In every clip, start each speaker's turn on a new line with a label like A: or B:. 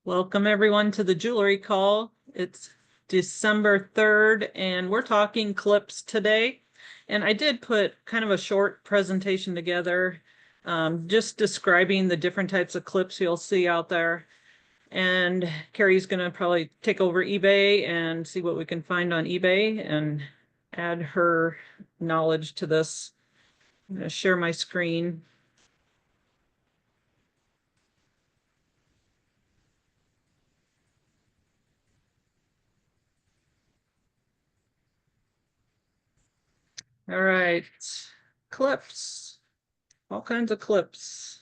A: Welcome everyone to the jewelry call. It's December 3rd and we're talking clips today. And I did put kind of a short presentation together, just describing the different types of clips you'll see out there. And Carrie's going to probably take over eBay and see what we can find on eBay and add her knowledge to this. I'm going to share my screen. All right, clips, all kinds of clips.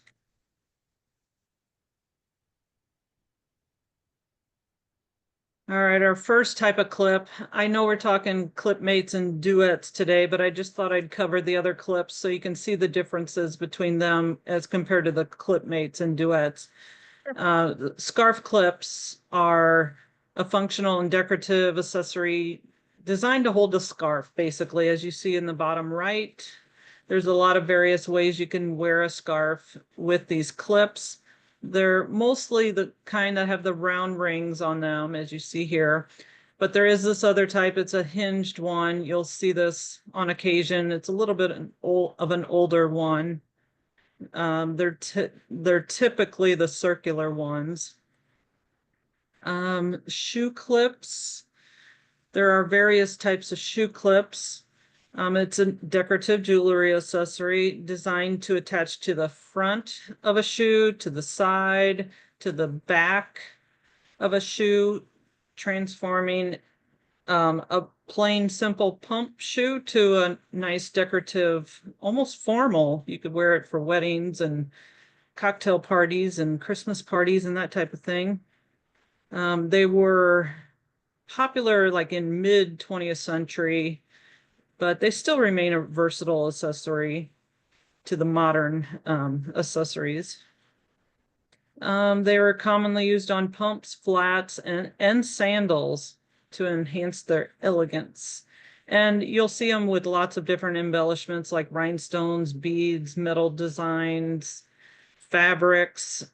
A: All right, our first type of clip. I know we're talking clip mates and duets today, but I just thought I'd cover the other clips so you can see the differences between them as compared to the clip mates and duets. Scarf clips are a functional and decorative accessory designed to hold a scarf, basically, as you see in the bottom right. There's a lot of various ways you can wear a scarf with these clips. They're mostly the kind that have the round rings on them, as you see here. But there is this other type. It's a hinged one. You'll see this on occasion. It's a little bit of an older one. They're typically the circular ones. Shoe clips. There are various types of shoe clips. It's a decorative jewelry accessory designed to attach to the front of a shoe, to the side, to the back of a shoe, transforming a plain, simple pump shoe to a nice decorative, almost formal. You could wear it for weddings and cocktail parties and Christmas parties and that type of thing. They were popular like in mid 20th century, but they still remain a versatile accessory to the modern accessories. They were commonly used on pumps, flats, and sandals to enhance their elegance. And you'll see them with lots of different embellishments like rhinestones, beads, metal designs, fabrics,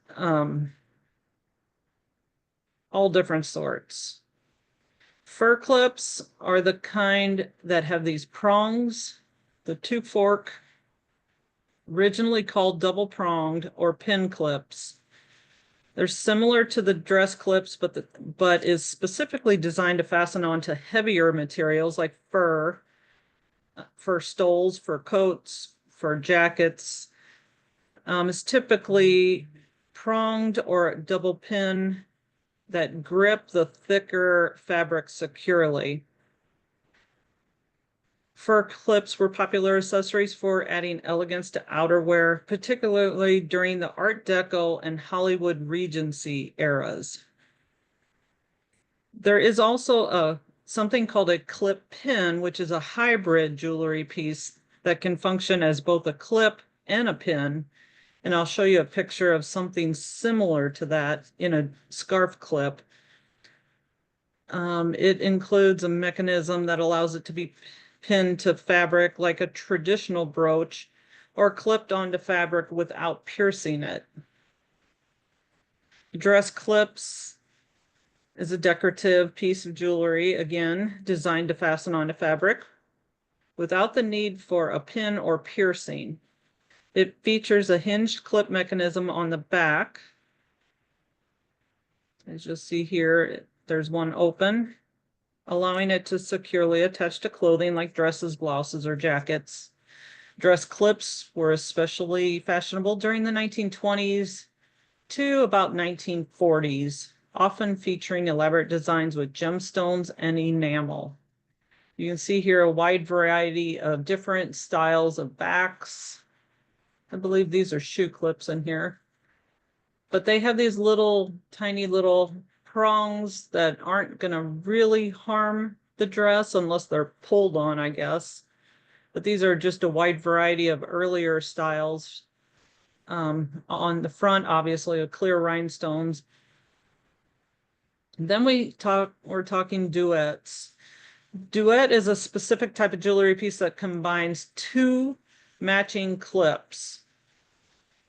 A: all different sorts. Fur clips are the kind that have these prongs, the two fork, originally called double pronged or pin clips. They're similar to the dress clips, but is specifically designed to fasten onto heavier materials like fur, fur stoles, fur coats, fur jackets. It's typically pronged or double pin that grip the thicker fabric securely. Fur clips were popular accessories for adding elegance to outerwear, particularly during the Art Deco and Hollywood Regency eras. There is also something called a clip pin, which is a hybrid jewelry piece that can function as both a clip and a pin. And I'll show you a picture of something similar to that in a scarf clip. It includes a mechanism that allows it to be pinned to fabric like a traditional brooch or clipped onto fabric without piercing it. Dress clips is a decorative piece of jewelry, again, designed to fasten onto fabric without the need for a pin or piercing. It features a hinged clip mechanism on the back. As you'll see here, there's one open, allowing it to securely attach to clothing like dresses, blouses, or jackets. Dress clips were especially fashionable during the 1920s to about 1940s, often featuring elaborate designs with gemstones and enamel. You can see here a wide variety of different styles of backs. I believe these are shoe clips in here. But they have these little, tiny little prongs that aren't going to really harm the dress unless they're pulled on, I guess. But these are just a wide variety of earlier styles. On the front, obviously, a clear rhinestones. And then we're talking duets. Duette is a specific type of jewelry piece that combines two matching clips,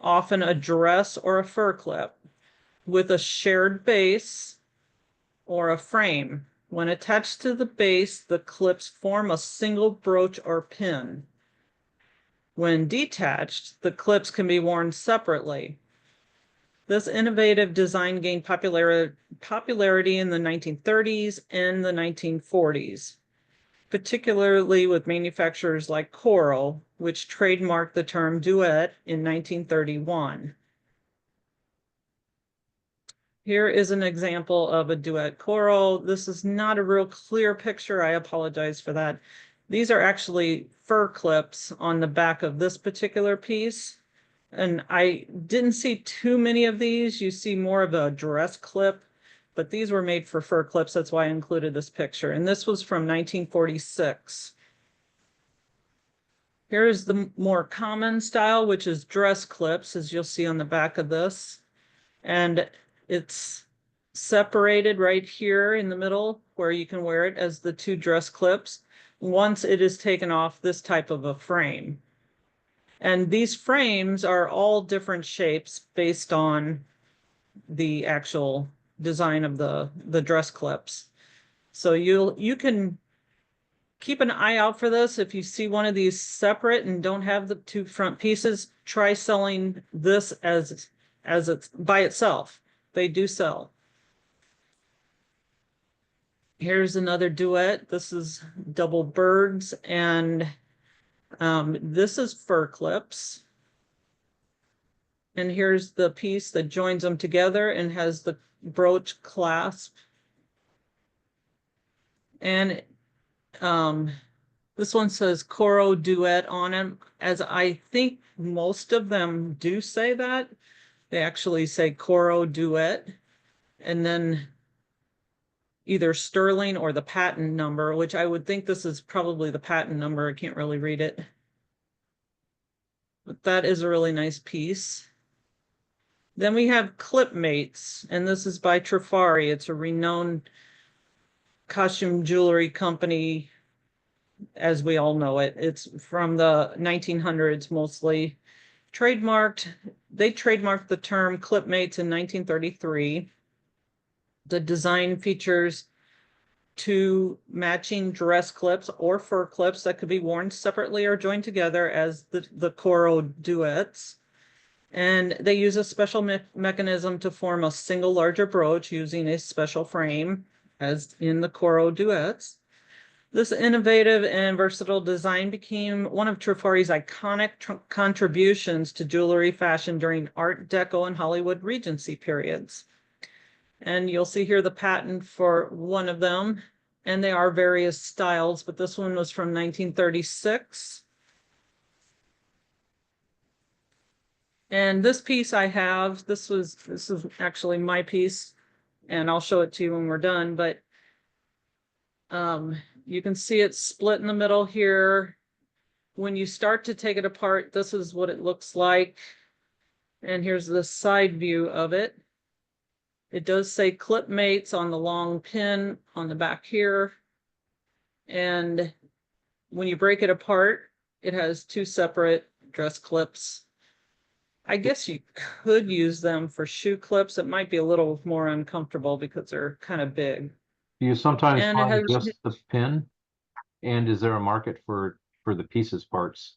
A: often a dress or a fur clip. with a shared base or a frame. When attached to the base, the clips form a single brooch or pin. When detached, the clips can be worn separately. This innovative design gained popularity in the 1930s and the 1940s, particularly with manufacturers like Coro, which trademarked the term duet in 1931. Here is an example of a duet Coro. This is not a real clear picture. I apologize for that. These are actually fur clips on the back of this particular piece. And I didn't see too many of these. You see more of a dress clip, but these were made for fur clips. That's why I included this picture. And this was from 1946. Here's the more common style, which is dress clips, as you'll see on the back of this. And it's separated right here in the middle where you can wear it as the two dress clips once it is taken off this type of a frame. And these frames are all different shapes based on the actual design of the dress clips. So you can keep an eye out for this. If you see one of these separate and don't have the two front pieces, try selling this as it's by itself. They do sell. Here's another duet. This is double birds, and this is fur clips. And here's the piece that joins them together and has the brooch clasp. And this one says Coro Duette on it, as I think most of them do say that. They actually say Coro Duette, and then either sterling or the patent number, which I would think this is probably the patent number. I can't really read it. But that is a really nice piece. Then we have Clipmates, and this is by Trifari. It's a renowned costume jewelry company, as we all know it. It's from the 1900s mostly. They trademarked the term Clipmates in 1933. The design features two matching dress clips or fur clips that could be worn separately or joined together as the Coro duets. And they use a special mechanism to form a single larger brooch using a special frame, as in the Coro duets. This innovative and versatile design became one of Trifari's iconic contributions to jewelry fashion during Art Deco and Hollywood Regency periods. And you'll see here the patent for one of them, and they are various styles, but this one was from 1936. And this piece I have, this is actually my piece, and I'll show it to you when we're done, but you can see it's split in the middle here. When you start to take it apart, this is what it looks like. And here's the side view of it. It does say Clipmates on the long pin on the back here. And when you break it apart, it has two separate dress clips. I guess you could use them for shoe clips. It might be a little more uncomfortable because they're kind of big.
B: Do you sometimes
A: And it
B: find
A: has,
B: just the pin? And is there a market for the pieces parts?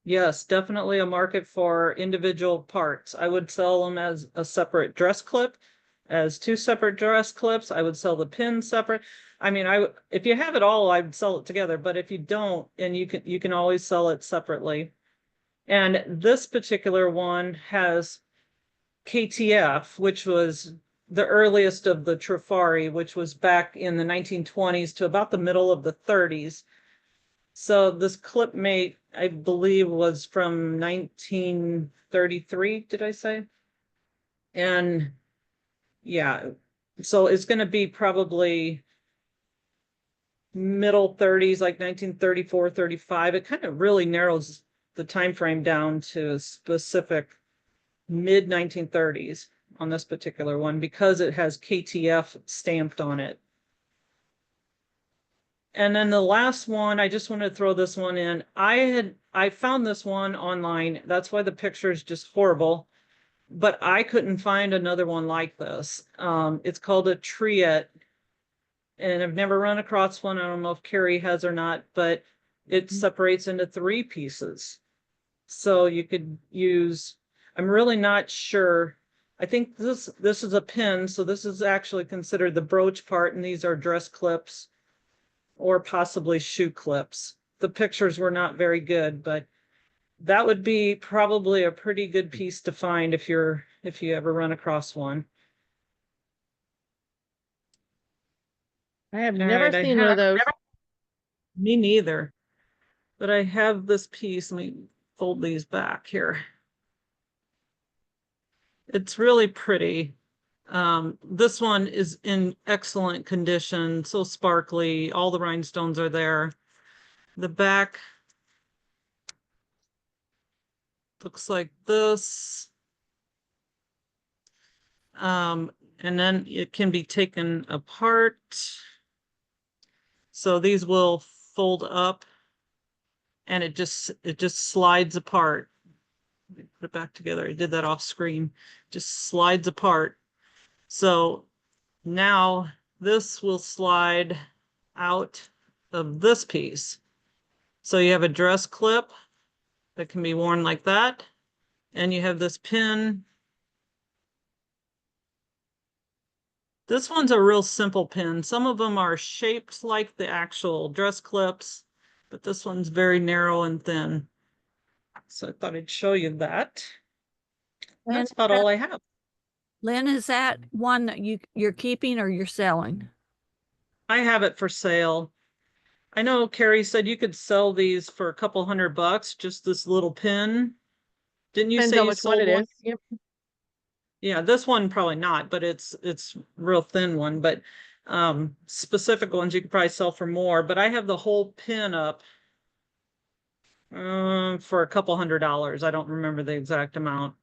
A: yes, definitely a market for individual parts. I would sell them as a separate dress clip, as two separate dress clips. I would sell the pin separate. I mean, if you have it all, I'd sell it together. But if you don't, and you can always sell it separately. And this particular one has KTF, which was the earliest of the Trifari, which was back in the 1920s to about the middle of the 30s. So this Clipmate, I believe, was from 1933, did I say? And yeah, so it's going to be probably middle 30s, like 1934, 35. It kind of really narrows the time frame down to a specific mid 1930s on this particular one because it has KTF stamped on it. And then the last one, I just wanted to throw this one in. I found this one online. That's why the picture is just horrible. but I couldn't find another one like this. It's called a Triette, and I've never run across one. I don't know if Carrie has or not, but it separates into 3 pieces. So you could use, I'm really not sure. I think this is a pin, so this is actually considered the brooch part, and these are dress clips or possibly shoe clips. The pictures were not very good, but that would be probably a pretty good piece to find if you ever run across one.
C: I have
A: All
C: never
A: right,
C: seen one of those.
A: me neither, but I have this piece. Let me fold these back here. It's really pretty. This one is in excellent condition, so sparkly. All the rhinestones are there. The back looks like this. And then it can be taken apart. So these will fold up and it just slides apart. Let me put it back together. I did that off screen. Just slides apart. So now this will slide out of this piece. So you have a dress clip that can be worn like that. And you have this pin. This one's a real simple pin. Some of them are shaped like the actual dress clips, but this one's very narrow and thin. So I thought I'd show you that.
D: Lynn,
A: That's about all I have.
D: Lynn, is that one that you're keeping or you're selling?
A: I have it for sale. I know Carrie said you could sell these for a couple $100, just this little pin. Didn't you
C: Depends
A: say
C: on
A: you
C: which one
A: sold
C: it
A: one?
C: is. Yep.
A: Yeah, this one probably not, but it's real thin one, but specific ones you could probably sell for more. But I have the whole pin up for a couple $100. I don't remember the exact amount.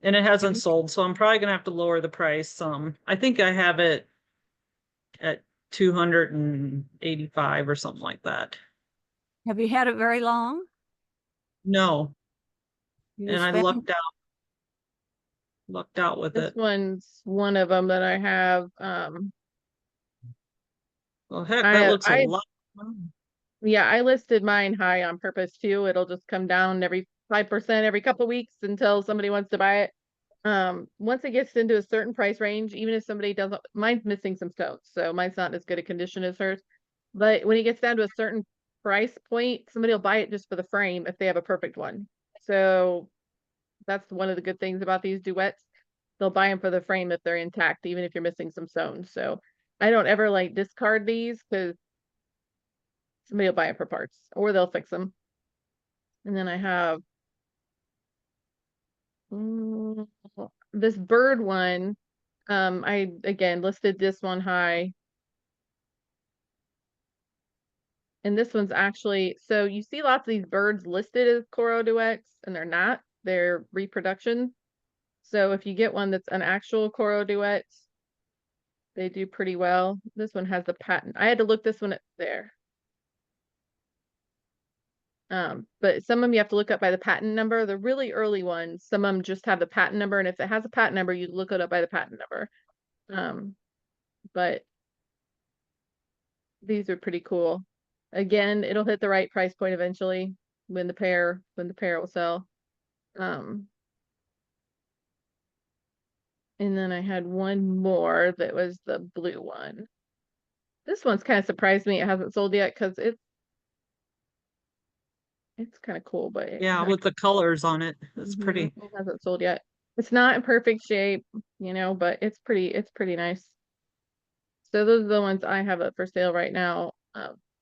A: And it hasn't sold, so I'm probably gonna have to lower the price some. I think I have it at 285 or something like that.
D: Have you had it very long?
A: No,
D: You
A: and
D: just
A: I
D: found-
A: lucked out with
C: This
A: it.
C: one's one of them that I have.
A: Well, heck, that looks a
C: I
A: lot.
C: Yeah, I listed mine high on purpose too. It'll just come down every 5% every couple of weeks until somebody wants to buy it. Once it gets into a certain price range, even if somebody doesn't, mine's missing some stones, so mine's not as good a condition as hers. But when it gets down to a certain price point, somebody will buy it just for the frame if they have a perfect one. So that's one of the good things about these duets. They'll buy them for the frame if they're intact, even if you're missing some stones. So I don't ever like discard these because somebody will buy it for parts or they'll fix them. And then I have this bird one. I again listed this one high. And this one's actually, so you see lots of these birds listed as Coro duets, and they're not, they're reproduction. So if you get one that's an actual Coro duet, they do pretty well. This one has the patent. I had to look this one up there. But some of them you have to look up by the patent number. The really early ones, some of them just have the patent number, and if it has a patent number, you look it up by the patent number. But these are pretty cool. Again, it'll hit the right price point eventually when the pair will sell. And then I had one more that was the blue one. This one's kind of surprised me. It hasn't sold yet because it's kind of cool, but
A: Yeah, with the colors on it. It's pretty.
C: it hasn't sold yet. It's not in perfect shape, but it's pretty nice. So those are the ones I have up for sale right now.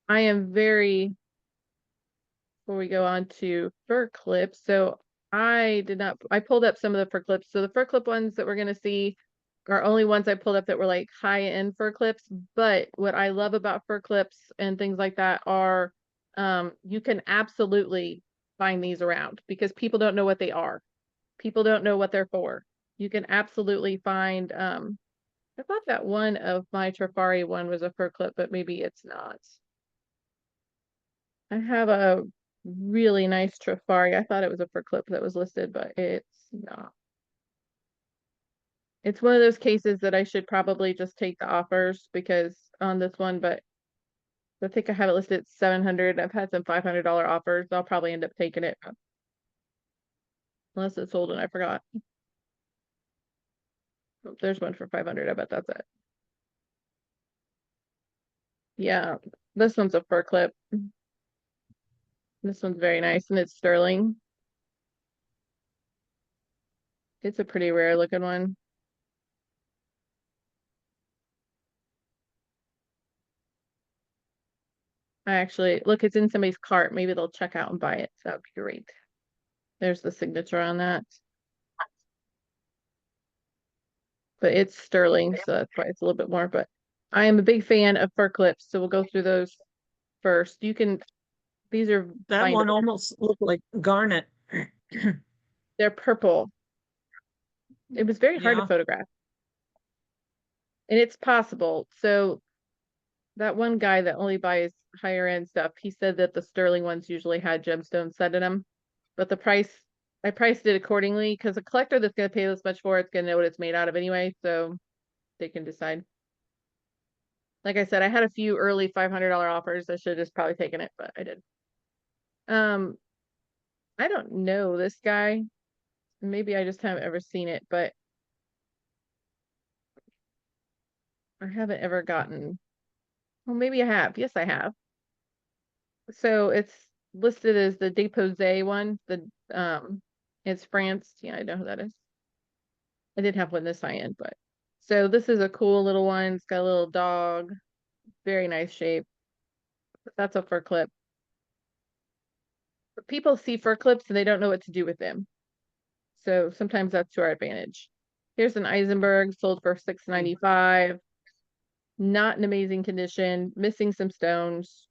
C: I am very, before we go on to fur clips. So I pulled up some of the fur clips. So the fur clip ones that we're going to see are only ones I pulled up that were like high end fur clips. But what I love about fur clips and things like that are, you can absolutely find these around because people don't know what they are. People don't know what they're for. You can absolutely find, I thought that one of my Trifari one was a fur clip, but maybe it's not. I have a really nice Trifari. I thought it was a fur clip that was listed, but it's not. It's one of those cases that I should probably just take the offers because on this one, but I think I have it listed at 700. I've had some $500 offers. I'll probably end up taking it. Unless it's sold and I forgot. Oh, there's one for 500. I bet that's it. Yeah, this one's a fur clip. This one's very nice and it's sterling. It's a pretty rare looking one. I actually, look, it's in somebody's cart. Maybe they'll check out and buy it. So that'd be great. There's the signature on that. But it's sterling, so that's why it's a little bit more. But I am a big fan of fur clips, so we'll go through those first. You can, these are
A: That one
C: findable.
A: almost looked like garnet.
C: They're purple. It was very hard to
A: Yeah.
C: photograph. And it's possible. So that one guy that only buys higher end stuff, he said that the sterling ones usually had gemstones set in them. But the price, I priced it accordingly because a collector that's going to pay this much for it's going to know what it's made out of anyway. So they can decide. Like I said, I had a few early $500 offers. I should have just probably taken it, but I did. I don't know this guy. Maybe I just haven't ever seen it, but I haven't ever gotten, well, maybe I have. Yes, I have. So it's listed as the Deposé one. It's France. Yeah, I know who that is. I did have one this high end, but so this is a cool little one. It's got a little dog, very nice shape. That's a fur clip. But people see fur clips and they don't know what to do with them. So sometimes that's to our advantage. Here's an Eisenberg sold for $6.95. Not in amazing condition, missing some stones.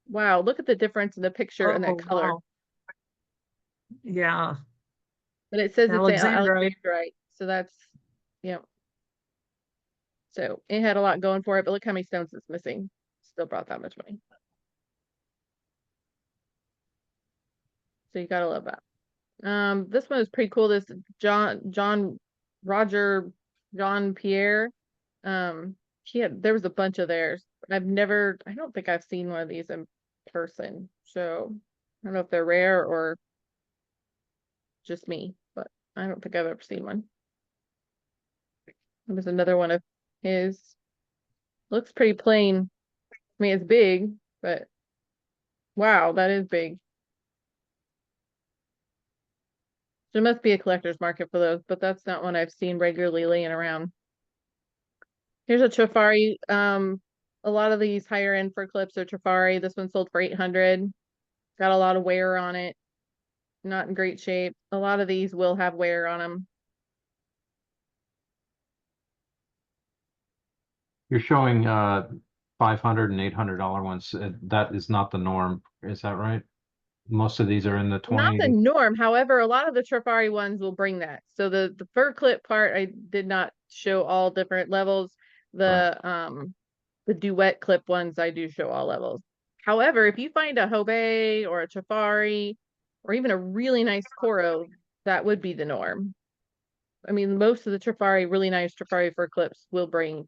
C: Wow, look at the difference in the picture and that
A: Oh,
C: color.
A: wow. Yeah,
C: But it says it's
A: Alexandrite.
C: Alexandrite. So that's, yeah. So it had a lot going for it, but look how many stones it's missing. Still brought that much money. So you gotta love that. This one is pretty cool. This John Pierre. There was a bunch of theirs. I don't think I've seen one of these in person. So I don't know if they're rare or just me, but I don't think I've ever seen one. There's another one of his. Looks pretty plain. I mean, it's big, but wow, that is big. There must be a collector's market for those, but that's not one I've seen regularly laying around. Here's a Trifari. A lot of these higher end fur clips are Trifari. This one sold for 800. Got a lot of wear on it. Not in great shape. A lot of these will have wear on them.
B: You're showing 500 and $800 ones. That is not the norm. Is that right? Most of these are in the
C: Not
B: 20
C: the norm. However, a lot of the Trifari ones will bring that. So the fur clip part, I did not show all different levels. The Duette clip ones, I do show all levels. However, if you find a Hobe or a Trifari or even a really nice Coro, that would be the norm. I mean, most of the Trifari, really nice Trifari fur clips will bring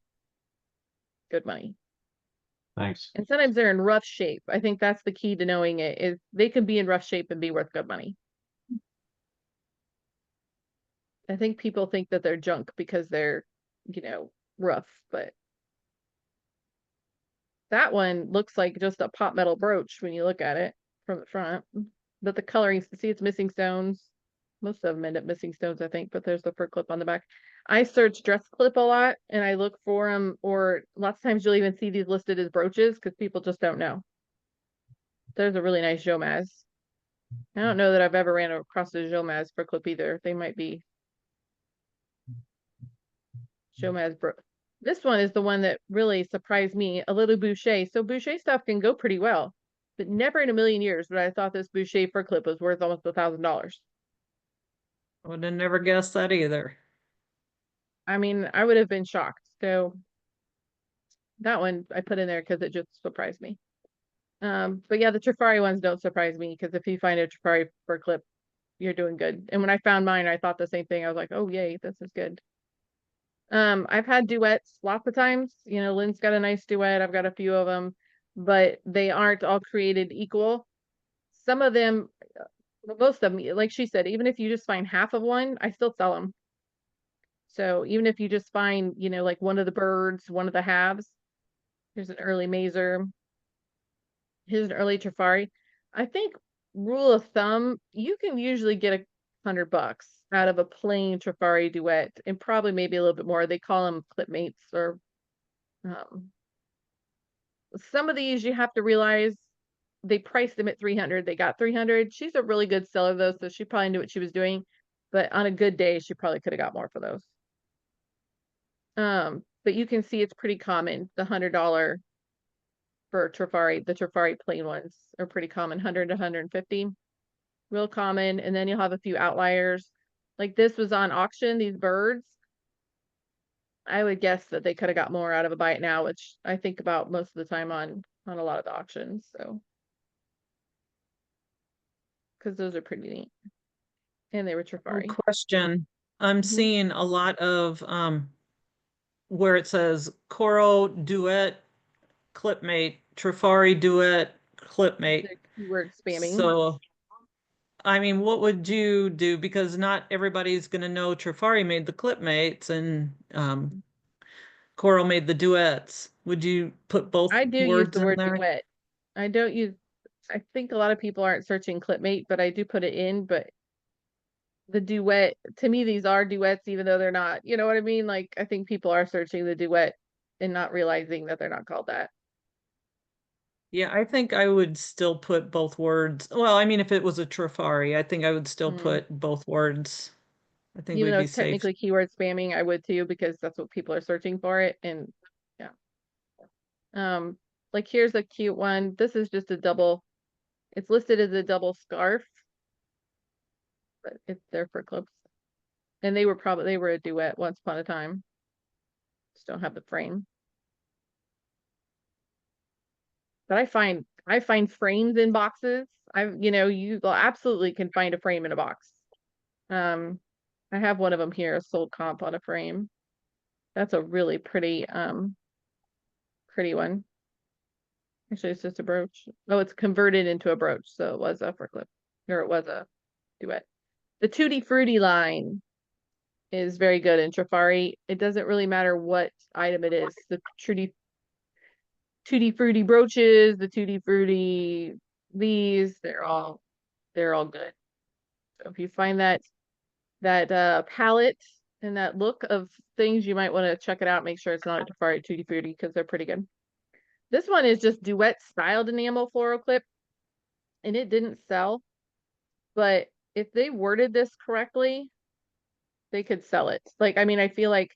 C: good money.
B: Thanks.
C: And sometimes they're in rough shape. I think that's the key to knowing it is they can be in rough shape and be worth good money. I think people think that they're junk because they're, rough, but that one looks like just a pot metal brooch when you look at it from the front. But the coloring, see, it's missing stones. Most of them end up missing stones, I think, but there's the fur clip on the back. I search dress clip a lot and I look for them, or lots of times you'll even see these listed as brooches because people just don't know. There's a really nice Jomaz. I don't know that I've ever ran across a Jomaz fur clip either. They might be Jomaz bro. This one is the one that really surprised me, a little Boucher. So Boucher stuff can go pretty well, but never in a million years would I thought this Boucher fur clip was worth almost $1,000.
A: I would have never guessed that either.
C: I mean, I would have been shocked. So that one I put in there because it just surprised me. But yeah, the Trifari ones don't surprise me because if you find a Trifari fur clip, you're doing good. And when I found mine, I thought the same thing. I was like, oh yay, this is good. I've had duets lots of times. You know, Lynn's got a nice duet. I've got a few of them, but they aren't all created equal. Some of them, most of them, like she said, even if you just find half of one, I still sell them. So even if you just find, you know, like one of the birds, one of the halves, here's an early mazer, here's an early Trifari. I think rule of thumb, you can usually get $100 out of a plain Trifari duet, and probably maybe a little bit more. They call them clip mates, or some of these you have to realize they priced them at 300. They got 300. She's a really good seller though, so she probably knew what she was doing. But on a good day, she probably could have got more for those. But you can see it's pretty common. The $100 for Trifari, the Trifari plain ones are pretty common. 100 to 150, real common. And then you'll have a few outliers. Like this was on auction. These birds, I would guess that they could have got more out of a buy it now, which I think about most of the time on a lot of the auctions. So, because those are pretty neat, and they were Trifari.
A: Question. I'm
C: Mhm.
A: seeing a lot of where it says Coro Duet Clipmate, Trifari Duet Clipmate.
C: The keyword spamming.
A: So, I mean, what would you do? Because not everybody's going to know Trifari made the Clipmates and Coro made the duets. Would you put both
C: I do use
A: words
C: the
A: in
C: word
A: there?
C: duet. I don't use, I think a lot of people aren't searching Clipmate, but I do put it in. But the duet, to me, these are duets, even though they're not. You know what I mean? Like, I think people are searching the duet and not realizing that they're not called that.
A: Yeah, I think I would still put both words. Well, I mean, if it was a Trifari, I think I would still put both words. I think
C: Even
A: we'd
C: though
A: be
C: it's
A: safe.
C: technically keyword spamming, I would too, because that's what people are searching for it. And yeah. Like here's a cute one. This is just a double, it's listed as a double scarf, but it's there for clips. And they were a duet once upon a time. Just don't have the frame. But I find frames in boxes. You absolutely can find a frame in a box. I have one of them here, a sold comp on a frame. That's a really pretty pretty one. Actually, it's just a brooch. Oh, it's converted into a brooch, so it was a for clip, or it was a duet. The Tutti Frutti line is very good in Trifari. It doesn't really matter what item it is. The Tutti Frutti brooches, the Tutti Frutti these, they're all good. So if you find that palette and that look of things, you might want to check it out. Make sure it's not a Trifari Tutti Frutti, because they're pretty good. This one is just duet styled enamel floral clip, and it didn't sell. But if they worded this correctly, they could sell it. Like, I mean, I feel like,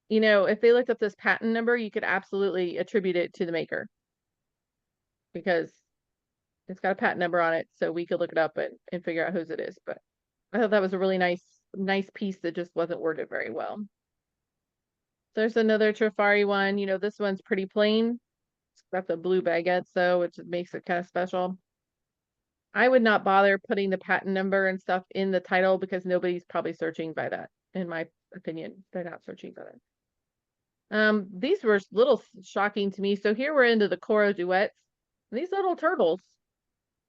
C: if they looked up this patent number, you could absolutely attribute it to the maker, because it's got a patent number on it, so we could look it up and figure out whose it is. But I thought that was a really nice piece that just wasn't worded very well. There's another Trifari one. This one's pretty plain. It's got the blue baguette, so which makes it kind of special. I would not bother putting the patent number and stuff in the title, because nobody's probably searching by that. In my opinion, they're not searching by that. These were a little shocking to me. So here we're into the Coro duets. These little turtles.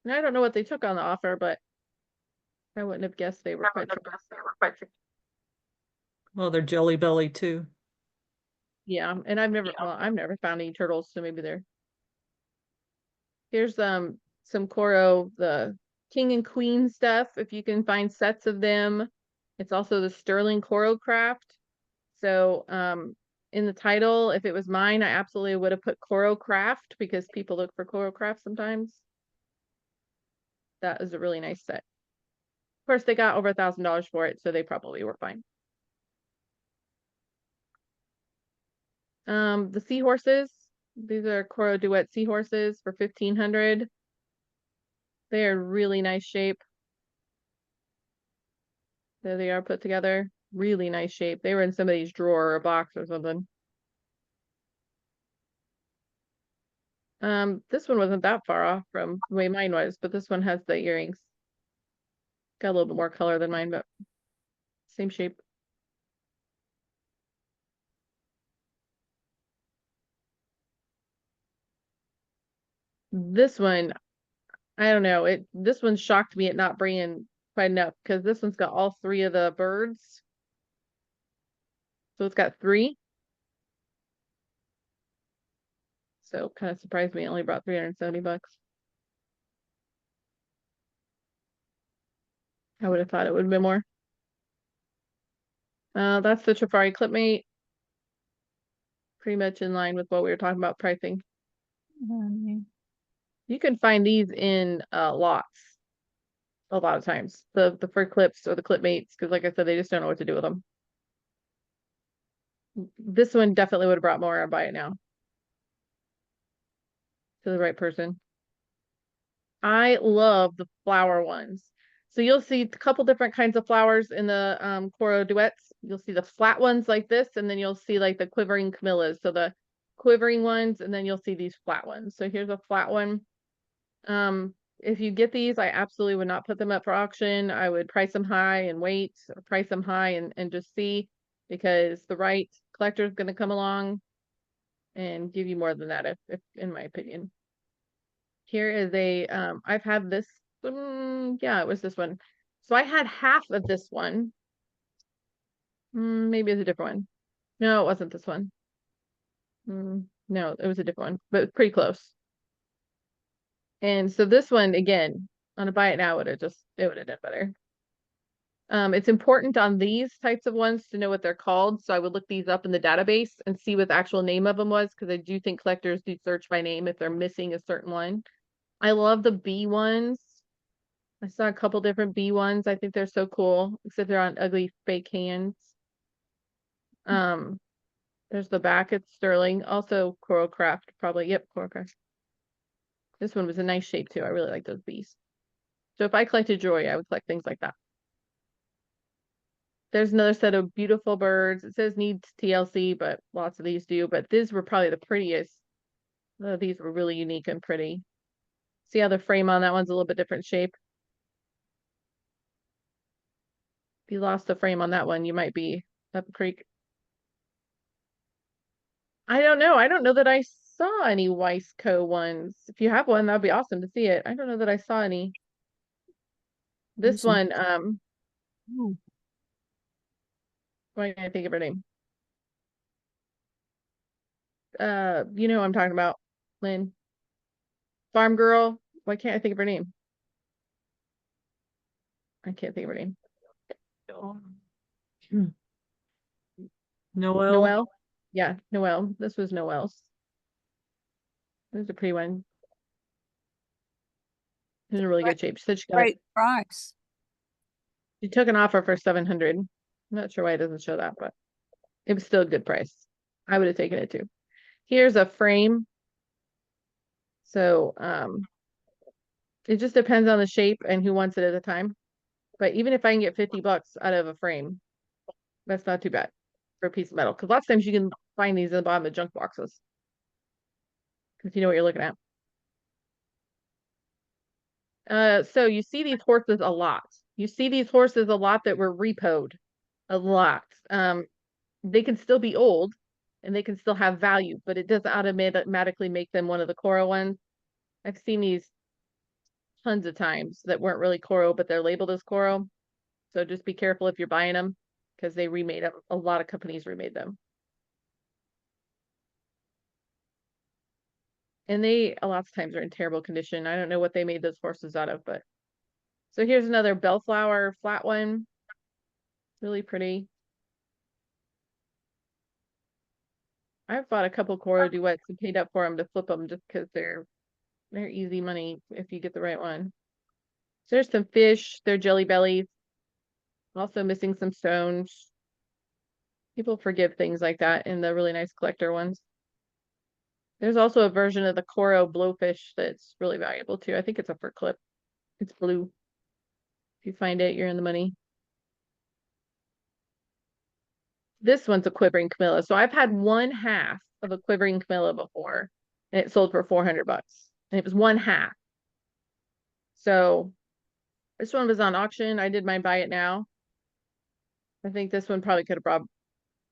C: And I don't know what they took on the offer, but I wouldn't have guessed they were quite.
A: Well, they're Jelly Belly too.
C: Yeah, and I've never found any turtles, so maybe they're. Here's some Coro, the King and Queen stuff, if you can find sets of them. It's also the Sterling Coro Craft. So in the title, if it was mine, I absolutely would have put Coro Craft, because people look for Coro Craft sometimes. That is a really nice set. Of course, they got over $1,000 for it, so they probably were fine. The seahorses, these are Coro Duet seahorses for 1,500. They are really nice shape. There they are put together. Really nice shape. They were in somebody's drawer or box or something. This one wasn't that far off from the way mine was, but this one has the earrings. Got a little bit more color than mine, but same shape. This one, I don't know. This one shocked me at not bringing quite enough because this one's got all three of the birds. So it's got three. So kind of surprised me. I only brought 370 bucks. I would have thought it would have been more. That's the Trifari Clipmate. Pretty much in line with what we were talking about pricing. You can find these in lots a lot of times. The fur clips or the Clipmates, because like I said, they just don't know what to do with them. This one definitely would have brought more. I'd buy it now. To the right person. I love the flower ones. So you'll see a couple different kinds of flowers in the Coro duets. You'll see the flat ones like this, and then you'll see like the quivering camellias. So the quivering ones, and then you'll see these flat ones. So here's a flat one. If you get these, I absolutely would not put them up for auction. I would price them high and wait, or price them high and just see, because the right collector is going to come along and give you more than that, if in my opinion. Here is a, I've had this, yeah, it was this one. So I had half of this one. Maybe it's a different one. No, it wasn't this one. No, it was a different one, but pretty close. And so this one, again, on a buy it now, it would have done better. It's important on these types of ones to know what they're called. So I would look these up in the database and see what the actual name of them was, because I do think collectors do search by name if they're missing a certain one. I love the B ones. I saw a couple different B ones. I think they're so cool, except they're on ugly fake hands. There's the back, it's sterling. Also Coro Craft, probably. Yep, Coro Craft. This one was a nice shape too. I really like those bees. So if I collected jewelry, I would collect things like that. There's another set of beautiful birds. It says needs TLC, but lots of these do. But these were probably the prettiest. These were really unique and pretty. See how the frame on that one's a little bit different shape? If you lost the frame on that one, you might be up a creek. I don't know. I don't know that I saw any Weisco ones. If you have one, that'd be awesome to see it. I don't know that I saw any. This one, why can't I think of her name? You know who I'm talking about, Lynn. Farm Girl. Why can't I think of her name? I can't think of her name.
A: Noel.
C: Noelle? Yeah, Noelle. This was Noelle's. This is a pretty one. This is a really good shape. She said she got it.
D: Great price.
C: She took an offer for 700. I'm not sure why it doesn't show that, but it was still a good price. I would have taken it too. Here's a frame. So it just depends on the shape and who wants it at a time. But even if I can get 50 bucks out of a frame, that's not too bad for a piece of metal. Because lots of times you can find these in the bottom of junk boxes. Because you know what you're looking at. So you see these horses a lot. You see these horses a lot that were repoed. A lot. They can still be old and they can still have value, but it doesn't automatically make them one of the Coro ones. I've seen these tons of times that weren't really Coro, but they're labeled as Coro. So just be careful if you're buying them, because they remade them. A lot of companies remade them. And they, a lot of times, are in terrible condition. I don't know what they made those horses out of, but. So here's another bellflower flat one. Really pretty. I've bought a couple Coro duets and paid up for them to flip them just because they're easy money if you get the right one. So there's some fish. They're jelly bellies. Also missing some stones. People forgive things like that in the really nice collector ones. There's also a version of the Coro blowfish that's really valuable too. I think it's a fur clip. It's blue. If you find it, you're in the money. This one's a quivering camilla. So I've had one half of a quivering camilla before, and it sold for 400 bucks. And it was one half. So This one was on auction. I did mine buy it now. I think this one probably could have brought.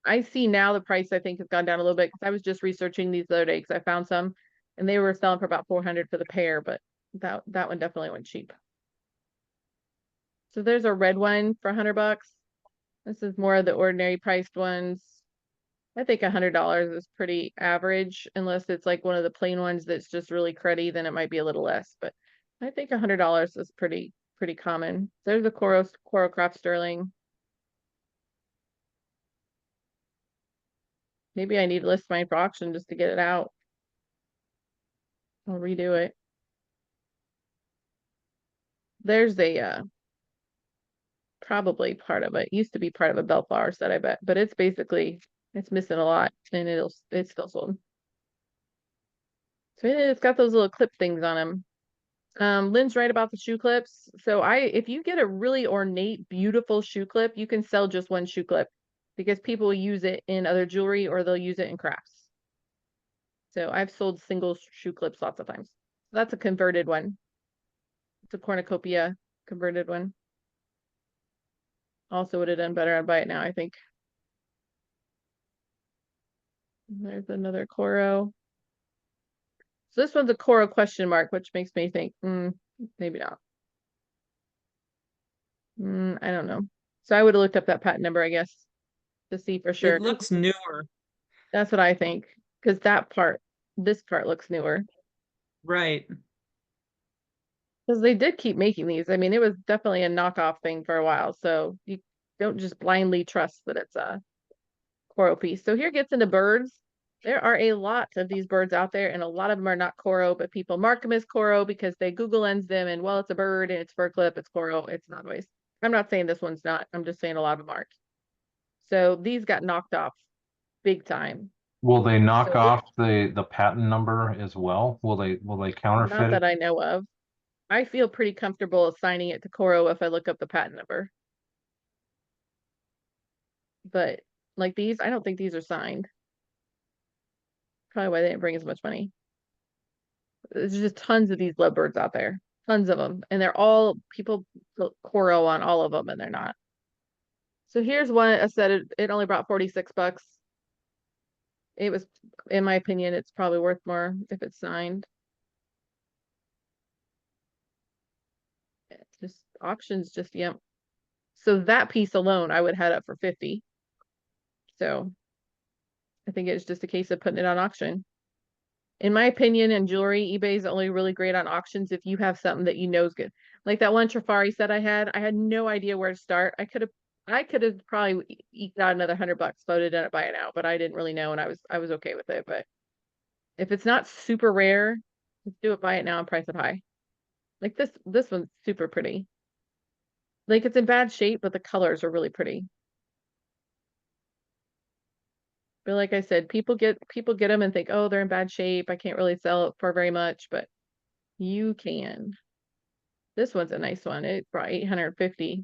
C: I see now the price I think has gone down a little bit because I was just researching these the other day because I found some and they were selling for about 400 for the pair, but that one definitely went cheap. So there's a red one for $100. This is more of the ordinary priced ones. I think $100 is pretty average unless it's like one of the plain ones that's just really cruddy, then it might be a little less, but I think $100 is pretty common. There's the Coro Craft Sterling. Maybe I need to list mine for auction just to get it out. I'll redo it. There's a probably part of it. Used to be part of a bellflower set, I bet, but it's basically it's missing a lot and it's still sold. So it's got those little clip things on them. Lynn's right about the shoe clips. So if you get a really ornate, beautiful shoe clip, you can sell just one shoe clip because people use it in other jewelry or they'll use it in crafts. So I've sold single shoe clips lots of times. That's a converted one. It's a cornucopia converted one. Also would have done better. I'd buy it now, I think. There's another Coro. So this one's a Coro question mark, which makes me think, maybe not. I don't know. So I would have looked up that patent number, I guess, to see for sure.
A: It looks newer.
C: That's what I think. Because this part looks newer.
A: Right.
C: Because they did keep making these. I mean, it was definitely a knockoff thing for a while. So you don't just blindly trust that it's a Coro piece. So here gets into birds. There are a lot of these birds out there, and a lot of them are not Coro, but people mark them as Coro because they Google Lens them, and well, it's a bird and it's fur clip, it's Coro. It's not always. I'm not saying this one's not. I'm just saying a lot of them aren't. So these got knocked off big time.
B: Will they knock
C: So
B: off the patent number as well? Will they counterfeit
C: not
B: it?
C: that I know of. I feel pretty comfortable assigning it to Coro if I look up the patent number. But like these, I don't think these are signed. Probably why they didn't bring as much money. There's just tons of these lovebirds out there. Tons of them. And they're all, people put Coro on all of them and they're not. So here's one, I said it only brought $46. It was, in my opinion, it's probably worth more if it's signed. It's just auctions, just, yep. So that piece alone, I would head up for 50. So I think it's just a case of putting it on auction. In my opinion, in jewelry, eBay is only really great on auctions if you have something that you know is good. Like that one Trifari set I had no idea where to start. I could have probably eked out another $100 if I would have done it by now, but I didn't really know and I was okay with it. But if it's not super rare, just do it, buy it now and price it high. Like this one's super pretty. Like it's in bad shape, but the colors are really pretty. But like I said, people get them and think, oh, they're in bad shape. I can't really sell it for very much, but you can. This one's a nice one. It brought 850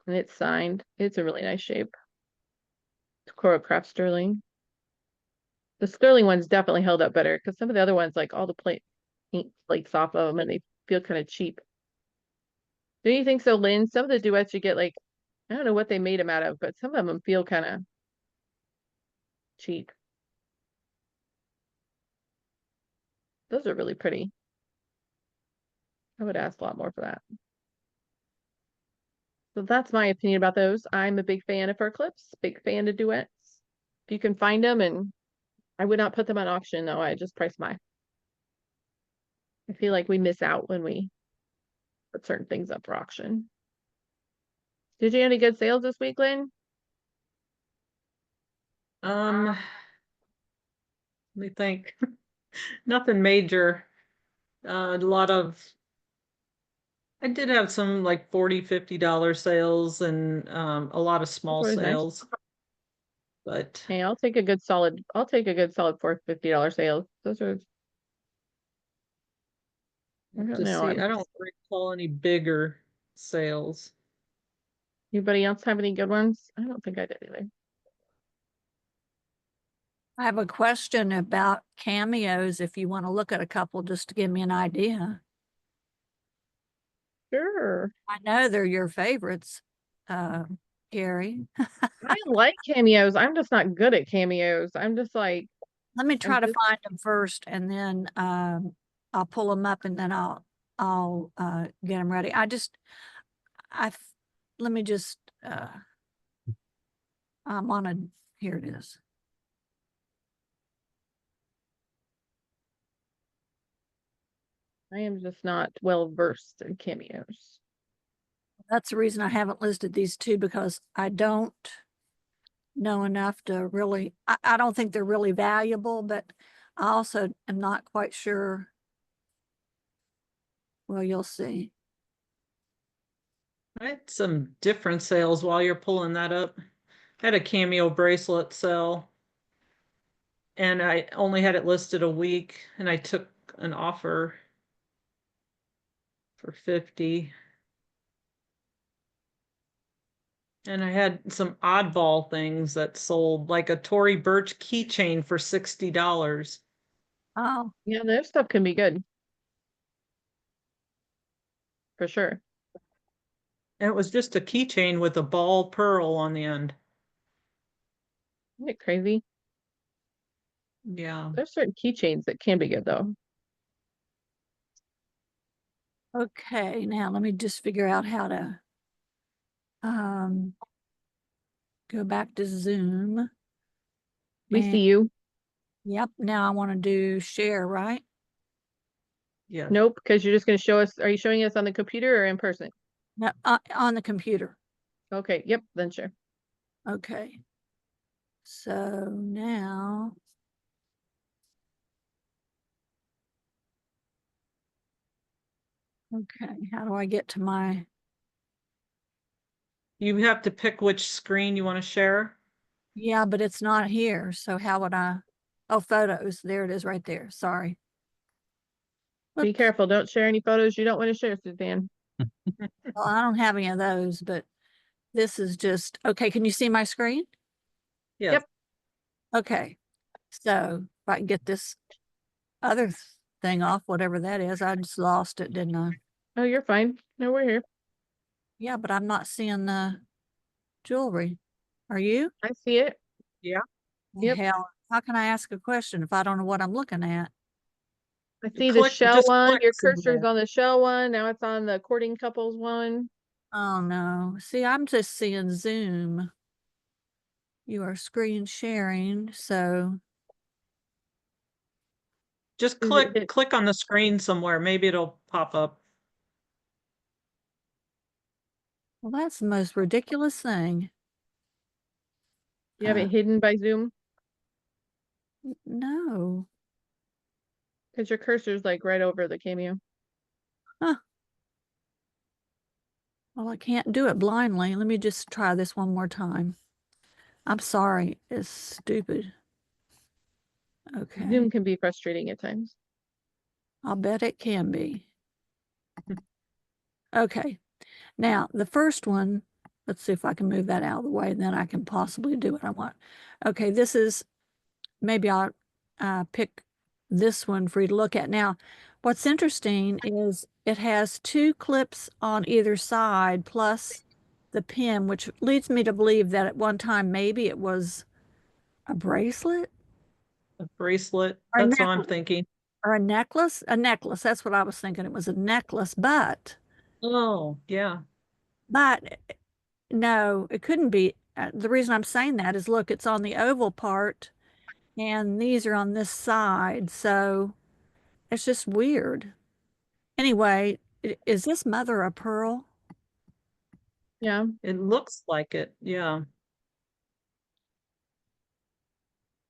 C: and it's signed. It's a really nice shape. Coro Craft Sterling. The Sterling one's definitely held up better because some of the other ones, like all the paint flakes off of them and they feel kind of cheap. Do you think so, Lynn? Some of the duets you get, like, I don't know what they made them out of, but some of them feel kind of cheap. Those are really pretty. I would ask a lot more for that. So that's my opinion about those. I'm a big fan of fur clips, big fan of duets. If you can find them, and I would not put them on auction, though. I just price mine. I feel like we miss out when we put certain things up for auction. Did you have any good sales this week, Lynn?
A: Let me think. Nothing major. A lot of, I did have some like $40, $50 sales and a lot of small
C: That's always nice.
A: sales. But
C: Hey, I'll take a good solid for $50 sales. Those are, I don't know.
A: I don't recall any bigger sales.
C: Anybody else have any good ones? I don't think I did either.
D: I have a question about cameos if you want to look at a couple just to give me an idea.
C: Sure. are.
D: I know they're your favorites, Carrie.
C: I like cameos. I'm just not good at cameos. I'm just like,
D: Let me try to
C: just-
D: find them first and then I'll pull them up and then I'll get them ready. Let me just I'm on a here it is.
C: I am just not well versed in cameos.
D: That's the reason I haven't listed these two because I don't know enough to really I don't think they're really valuable, but I also am not quite sure. Well, you'll see.
A: I had some different sales while you're pulling that up. I had a cameo bracelet sale. And I only had it listed a week and I took an offer for 50. And I had some oddball things that sold, like a Tory Burch keychain for $60.
D: Oh,
C: Yeah, their stuff can be good. For sure.
A: And it was just a keychain with a ball pearl on the end.
C: Isn't it crazy?
A: Yeah.
C: There's certain keychains that can be good though.
D: okay. Now let me just figure out how to go back to Zoom.
C: We
D: And
C: see you.
D: yep, now I want to do share, right?
A: Yeah.
C: Nope, because you're just going to show us. Are you showing us on the computer or in person?
D: No, on the computer.
C: Okay, yep, then sure.
D: Okay. So now okay, how do I get to my
A: You have to pick which screen you want to share.
D: yeah, but it's not here. So how would I oh photos. There it is right there. Sorry.
C: Be
D: Whoops.
C: careful. Don't share any photos you don't want to share, Suzanne.
D: Well, I don't have any of those, but this is just okay. Can you see my screen?
A: Yes.
C: Yep.
D: Okay. So if I can get this other thing off, whatever that is, I just lost it, didn't I?
C: Oh, you're fine. No, we're here.
D: Yeah, but I'm not seeing the jewelry. Are you?
C: I see it.
A: Yeah.
C: Yep.
D: Hell, how can I ask a question if I don't know what I'm looking at?
C: I see the shell
A: Just
C: one.
A: click
C: Your
A: somewhere.
C: cursor's on the shell one. Now it's on the courting couples one.
D: Oh no. See, I'm just seeing Zoom. You are screen sharing, so
A: Just
C: Is it-
A: click on the screen somewhere. Maybe it'll pop up.
D: well, that's the most ridiculous thing.
C: You have it hidden by Zoom
D: No.
C: because your cursor's like right over the cameo.
D: Huh. Well, I can't do it blindly. Let me just try this one more time. I'm sorry. It's stupid. Okay.
C: Zoom can be frustrating at times.
D: I'll bet it can be. Okay. Now, the first one, let's see if I can move that out of the way, and then I can possibly do what I want. Okay, this is, maybe I'll pick this one for you to look at. Now, what's interesting is it has two clips on either side plus the pin, which leads me to believe that at one time maybe it was a bracelet
A: A bracelet.
D: or a
A: That's what I'm
D: necklace.
A: thinking.
D: Or a necklace? A necklace. That's what I was thinking. It was a necklace,
A: Oh, yeah.
D: but no, it couldn't be. The reason I'm saying that is look, it's on the oval part and these are on this side. So it's just weird. Anyway, is this mother of pearl?
C: Yeah.
A: It looks like it. Yeah.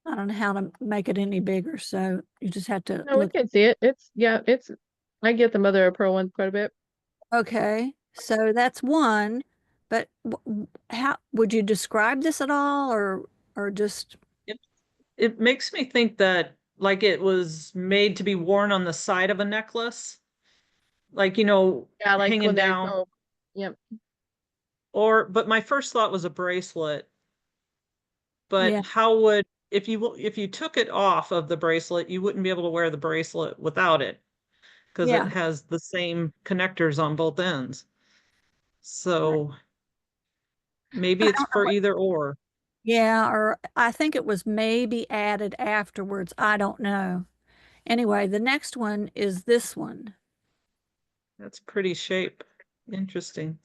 D: I don't know how to make it any bigger. So you just have to
C: No, we
D: look.
C: can see it. It's I get the mother of pearl one quite a bit.
D: Okay. So that's one. But how would you describe this at all or just
A: It makes me think that like it was made to be worn on the side of a necklace. Like,
C: Yeah, like
A: hanging
C: when they
A: down.
C: go. Yep.
A: But my first thought was a bracelet.
D: yeah.
A: But if you took it off of the bracelet, you wouldn't be able to wear the bracelet without it because it
D: Yeah.
A: has the same connectors on both ends. So maybe it's for either or.
D: Yeah, or I think it was maybe added afterwards. I don't know. Anyway, the next one is this one.
A: That's pretty shape. Interesting.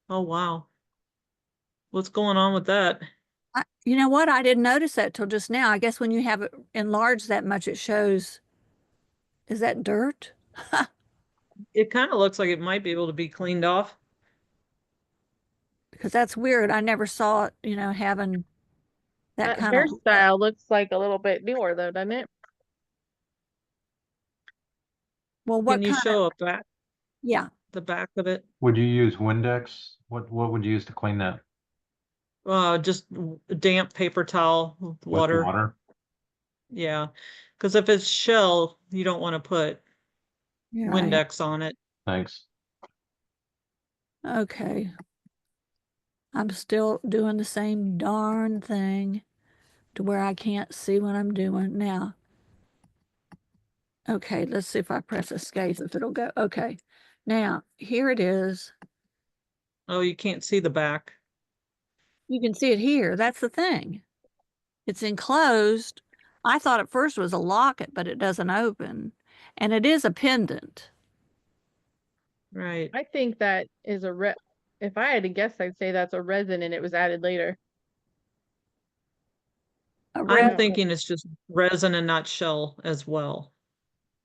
A: Oh, wow. What's going on with that?
D: You know what? I didn't notice that till just now. I guess when you have it enlarged that much, it shows. Is that dirt?
A: It kind of looks like it might be able to be cleaned off.
D: Because that's weird. I never saw it, having that
C: That
D: kind of.
C: hairstyle looks like a little bit newer though, doesn't it?
D: Well,
A: Can
D: what
A: you
D: kind of?
A: show up back
D: Yeah.
A: the back of it?
B: Would you use Windex? What would you use to clean that
A: Just damp paper towel with
B: with
A: water.
B: water?
A: Yeah. Because if it's shell, you don't want to put
D: You're right.
A: Windex on it.
B: Thanks.
D: Okay. I'm still doing the same darn thing to where I can't see what I'm doing now. Okay, let's see if I press escape if it'll go. Okay. Now, here it is.
A: Oh, you can't see the back.
D: You can see it here. That's the thing. It's enclosed. I thought at first it was a locket, but it doesn't open. And it is a pendant.
A: Right.
C: I think that is if I had to guess, I'd say that's a resin and it was added later.
D: A
A: I'm
D: red.
A: thinking it's just resin and not shell as well.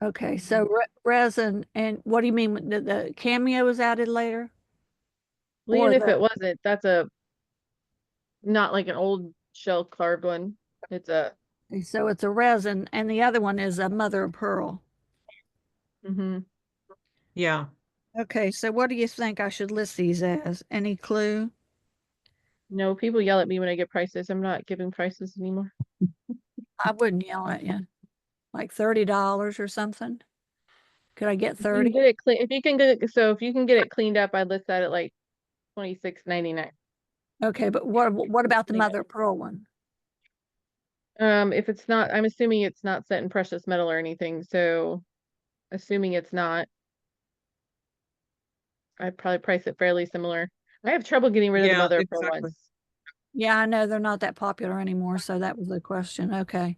D: Okay, so resin. And what do you mean? The cameo was added later?
C: Well,
D: Or
C: even if
D: the,
C: it wasn't, that's not like an old shell carved one. It's
D: so it's a resin, and the other one is a mother of pearl.
C: mhm.
A: Yeah.
D: Okay, so what do you think I should list these as? Any clue?
C: No, people yell at me when I get prices. I'm not giving prices anymore.
D: I wouldn't yell at you. Like $30 or something? Could I get
C: If you can
D: 30?
C: get it clean, if you can get it cleaned up, I'd list that at like $26.99.
D: Okay, but what about the
C: Clean it.
D: mother of pearl one?
C: If it's not, I'm assuming it's not set in precious metal or anything, so assuming it's not, I'd probably price it fairly similar. I have trouble getting rid of the
A: Yeah,
C: mother of pearl
A: exactly.
C: ones.
D: Yeah, I know they're not that popular anymore, so that was the question. Okay.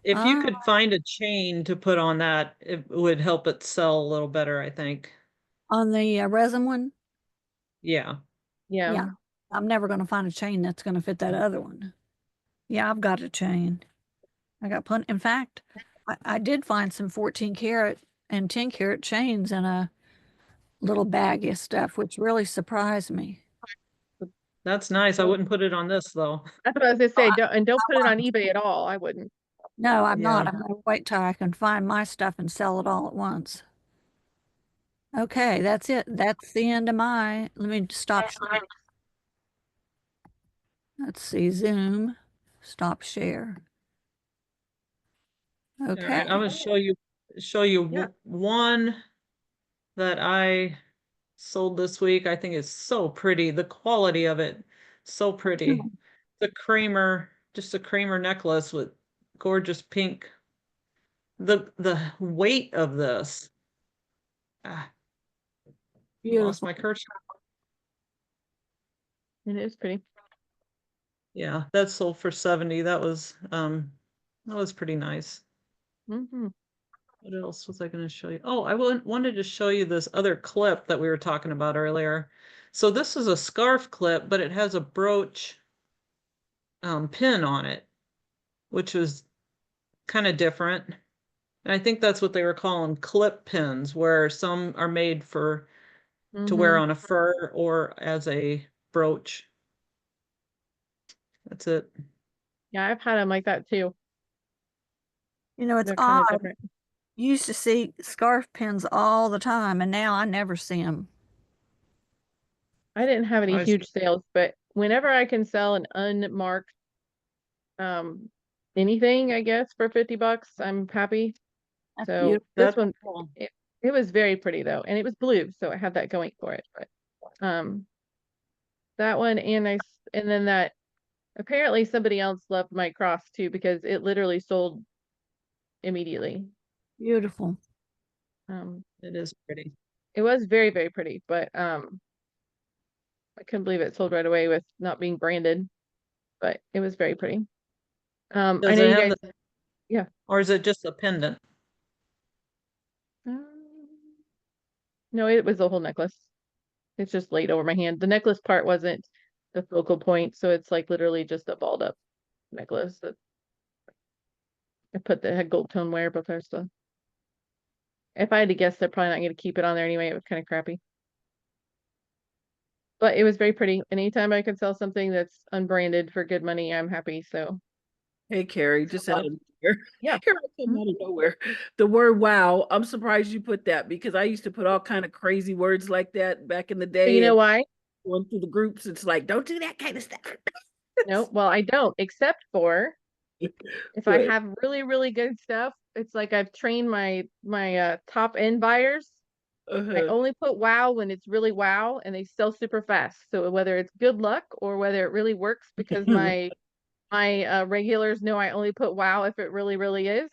A: If you
D: Uh,
A: could find a chain to put on that, it would help it sell a little better, I think.
D: on the resin one?
A: Yeah.
C: Yeah.
D: Yeah. I'm never going to find a chain that's going to fit that other one. Yeah, I've got a chain. I got plenty. In fact, I did find some 14 karat and 10 karat chains in a little baggie of stuff, which really surprised me.
A: That's nice. I wouldn't put it on this though.
C: That's what I was gonna say. Don't put it on eBay at all. I wouldn't.
D: No, I'm not.
A: Yeah.
D: I'm going to wait till I can find my stuff and sell it all at once. Okay, that's it. That's the end of my. Let me stop. Let's see. Zoom. Stop share.
A: All right.
D: Okay.
A: I'm gonna show you
C: Yeah.
A: one that I sold this week. I think it's so pretty. The quality of it, so pretty. Just a Kramer necklace with gorgeous pink. The weight of this. Ah, lost
D: Beautiful.
A: my cursor.
C: It is pretty.
A: Yeah, that sold for 70. That was pretty nice.
C: Hmm.
A: What else was I going to show you? Oh, wanted to show you this other clip that we were talking about earlier. So this is a scarf clip, but it has a brooch pin on it, which was kind of different. And I think that's what they were calling clip pins, where some are made to wear on a fur or as a brooch. That's it.
C: Yeah, I've had them like that too.
D: It's
C: They're kind of
D: odd.
C: different.
D: You used to see scarf pins all the time, and now I never see them.
C: I didn't have any
A: I
C: huge sales, but whenever I can sell an unmarked um anything, I guess, for $50, I'm happy.
D: That's
C: So
D: beautiful.
C: this
A: That's
C: one,
A: cool.
C: it was very pretty though, and it was blue, so it had that going for it. But that one and then that apparently somebody else loved my cross too because it literally sold immediately.
D: Beautiful.
C: Um,
A: It is pretty.
C: it was very, very pretty, but I couldn't believe it sold right away with not being branded, but it was very pretty. I
A: Does
C: know
A: it
C: you
A: have
C: guys,
A: the,
C: yeah.
A: or is it just a pendant?
C: No, it was the whole necklace. It's just laid over my hand. The necklace part wasn't the focal point, so it's like literally just a balled up necklace that I put that had gold tone wear, but there's the. If I had to guess, they're probably not going to keep it on there anyway. It was kind of crappy. But it was very pretty. Anytime I can sell something that's unbranded for good money, I'm happy. So
E: Hey, Carrie, just out of nowhere.
C: Yeah.
E: Here I come out of nowhere. The word wow, I'm surprised you put that because I used to put all kind of crazy words like that back in the
C: But
E: day.
C: you know
E: and
C: why?
E: Going through the groups, it's like, don't do that kind of stuff.
C: No, well, I don't, except for if I
E: Good.
C: have really, really good stuff. It's like I've trained my top end buyers. I
E: Uh-huh.
C: only put wow when it's really wow and they sell super fast. So whether it's good luck or whether it really works because my regulars know I only put wow if it really, really is.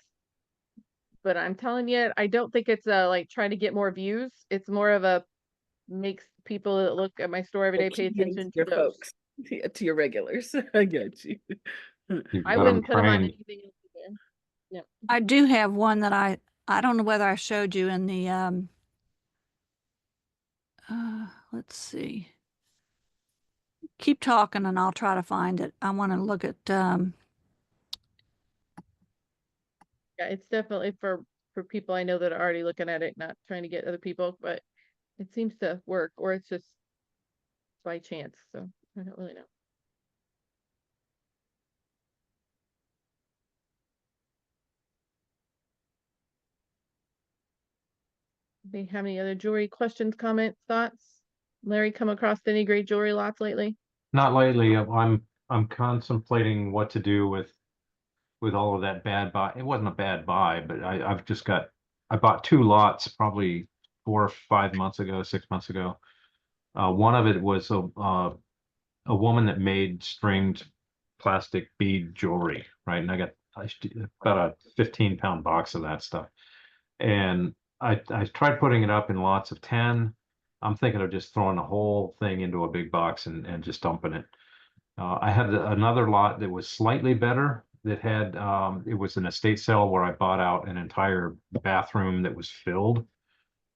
C: But I'm telling you, I don't think it's like trying to get more views. It's more of a makes people that look at my store every day pay attention to
E: Your
C: those.
E: folks, to your regulars. I got you.
B: You've
C: I
B: got 'em
C: wouldn't put them on
B: trained.
C: anything else either. Yeah.
D: I do have one that I don't know whether I showed you in the let's see. Keep talking and I'll try to find it. I want to look at
C: Yeah, it's definitely for people I know that are already looking at it, not trying to get other people, but it seems to work, or it's just by chance. So I don't really know. Do you have any other jewelry questions, comments, thoughts? Larry, come across any great jewelry lots lately?
B: Not lately. I'm contemplating what to do with all of that bad buy. It wasn't a bad buy, but I bought two lots probably 4 or 5 months ago, 6 months ago. One of it was a woman that made stringed plastic bead jewelry, right? And I got about a 15-pound box of that stuff. And I tried putting it up in lots of 10. I'm thinking of just throwing the whole thing into a big box and just dumping it. I had another lot that was slightly better that had it was an estate sale where I bought out an entire bathroom that was filled,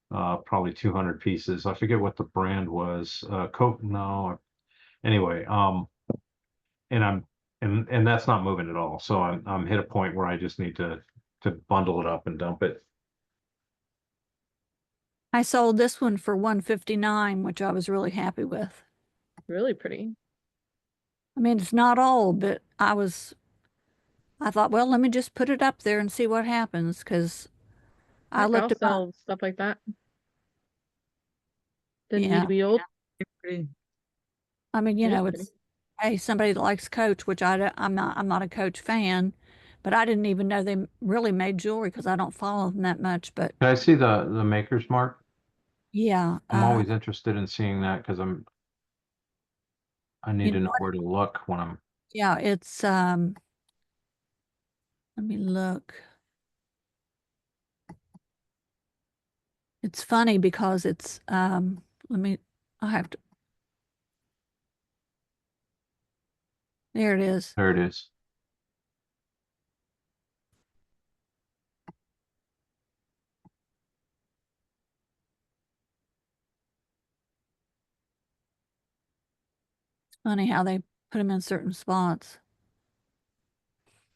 B: probably 200 pieces. I forget what the brand was. Coke, no. Anyway, and and that's not moving at all. So I'm hit a point where I just need to bundle it up and dump it.
D: I sold this one for $159, which I was really happy with.
C: Really pretty.
D: I mean, it's not old, but I thought, well, let me just put it up there and see what happens because I
C: Heck, I'll
D: looked at my,
C: sell stuff like that. Doesn't need
D: yeah.
C: to be old.
A: Pretty.
D: I mean,
C: It is
D: it's
C: pretty.
D: hey, somebody that likes Coach, which I'm not a Coach fan, but I didn't even know they really made jewelry because I don't follow them that much. But
B: Can I see the maker's mark?
D: yeah,
B: I'm always interested in seeing that because I need to know
D: what?
B: where to look when I'm.
D: Yeah, it's let me look. It's funny because it's I have to. There it is.
B: There it is.
D: It's funny how they put them in certain spots.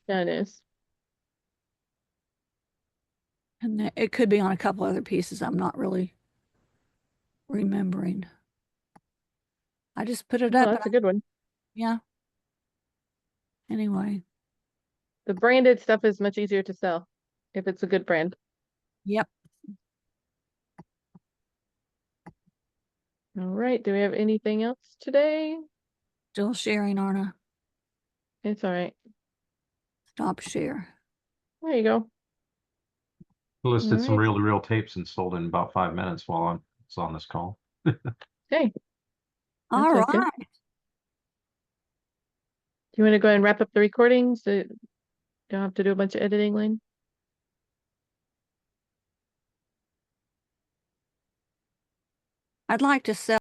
C: Yeah, it is.
D: And it could be on a couple other pieces. I'm not really remembering. I just put it
C: Well,
D: up.
C: that's a good one.
D: Yeah. Anyway.
C: The branded stuff is much easier to sell if it's a good brand.
D: Yep.
C: All right. Do we have anything else today?
D: Still sharing, Arna.
C: It's all right.
D: Stop share.
C: There you go.
B: Listed some
C: Alright.
B: reel-to-reel tapes and sold in about 5 minutes while I was on this call.
C: Hey,
D: All
C: okay.
D: right.
C: Do you want to go ahead and wrap up the recordings? So don't have to do a bunch of editing, Lynn?
D: I'd like to sell.